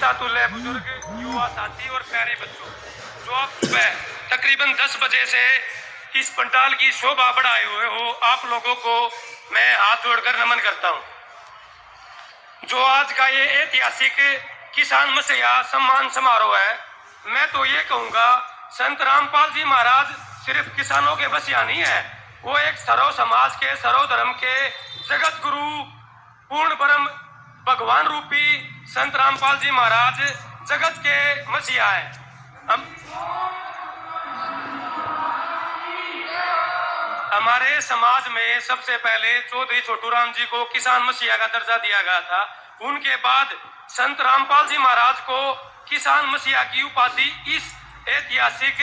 सातुल्य बुजुर्ग, युवा साथी और प्यारे बच्चों, जो आप सुबह तकरीबन 10 बजे से इस पंडाल की शोभा बढ़ाए हुए हो, आप लोगों को मैं हाथ जोड़कर नमन करता हूं। जो आज का ये ऐतिहासिक किसान मसीहा सम्मान समारोह है, मैं तो ये कहूंगा संत रामपाल जी महाराज सिर्फ किसानों के मसीहा नहीं है, वो एक सर्व समाज के, सर्व धर्म के जगत गुरु, पूर्ण ब्रह्म भगवान रूपी संत रामपाल जी महाराज जगत के मसीहा है। हमारे समाज में सबसे पहले चौधरी छोटू राम जी को किसान मसीहा का दर्जा दिया गया था। उनके बाद संत रामपाल जी महाराज को किसान मसीहा की उपाधि इस ऐतिहासिक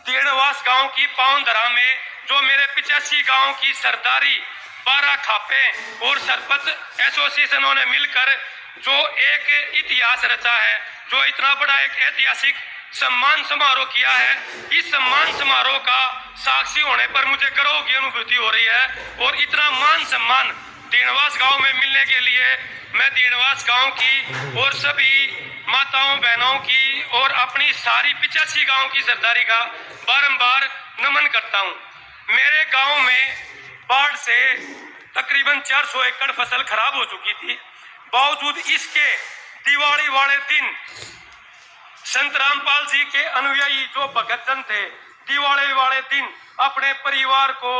देड़वास गांव की पावन धरा में, जो मेरे 85 गांव की सरदारी, 12 खापे और सरपंच एसोसिएशनों ने मिलकर जो एक इतिहास रचा है, जो इतना बड़ा एक ऐतिहासिक सम्मान समारोह किया है, इस सम्मान समारोह का साक्षी होने पर मुझे गर्व की अनुभूति हो रही है। और इतना मान सम्मान देड़वास गांव में मिलने के लिए मैं देड़वास गांव की और सभी माताओं बहनों की और अपनी सारी 85 गांव की सरदारी का बारंबार नमन करता हूं। मेरे गांव में बाढ़ से तकरीबन 400 एकड़ फसल खराब हो चुकी थी। बावजूद इसके दिवाली वाले दिन संत रामपाल जी के अनुयायी जो भगतजन थे, दिवाली वाले दिन अपने परिवार को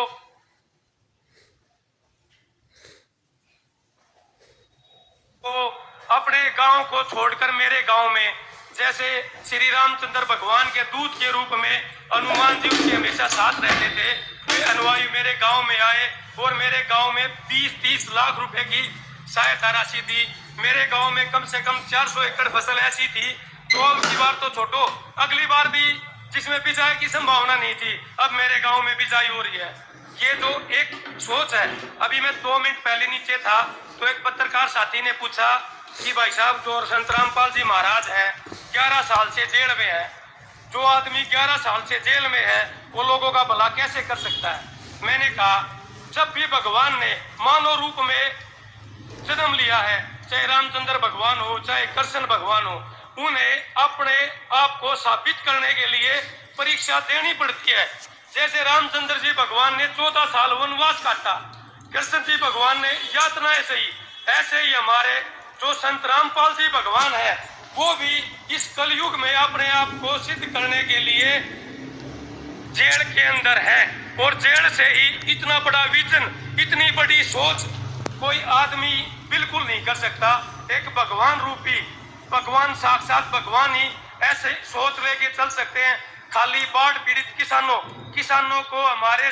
अपने गांव को छोड़कर मेरे गांव में, जैसे श्री रामचंद्र भगवान के दूत के रूप में हनुमान जी उनके हमेशा साथ रहते थे, वे अनुयायी मेरे गांव में आए और मेरे गांव में 20-30 लाख रुपए की सहायता राशि दी। मेरे गांव में कम से कम 400 एकड़ फसल ऐसी थी जो अगली बार तो छोड़ो, अगली बार भी जिसमें बिजाई की संभावना नहीं थी, अब मेरे गांव में बिजाई हो रही है। ये जो एक सोच है, अभी मैं 2 मिनट पहले नीचे था तो एक पत्रकार साथी ने पूछा कि भाई साहब, जो संत रामपाल जी महाराज हैं 11 साल से जेल में है, जो आदमी 11 साल से जेल में है वो लोगों का भला कैसे कर सकता है? मैंने कहा, जब भी भगवान ने मानव रूप में जन्म लिया है, चाहे रामचंद्र भगवान हो चाहे कृष्ण भगवान हो, उन्हें अपने आप को साबित करने के लिए परीक्षा देनी पड़ती है। जैसे रामचंद्र जी भगवान ने 14 साल वनवास काटा, कृष्ण जी भगवान ने यातनाएं सही, ऐसे ही हमारे जो संत रामपाल जी भगवान है वो भी इस कलयुग में अपने आप को सिद्ध करने के लिए जेल के अंदर है। और जेल से ही इतना बड़ा विजन, इतनी बड़ी सोच कोई आदमी बिल्कुल नहीं कर सकता। एक भगवान रूपी, भगवान साक्षात भगवान ही ऐसे सोच लेके चल सकते हैं। खाली बाढ़ पीड़ित किसानों को हमारे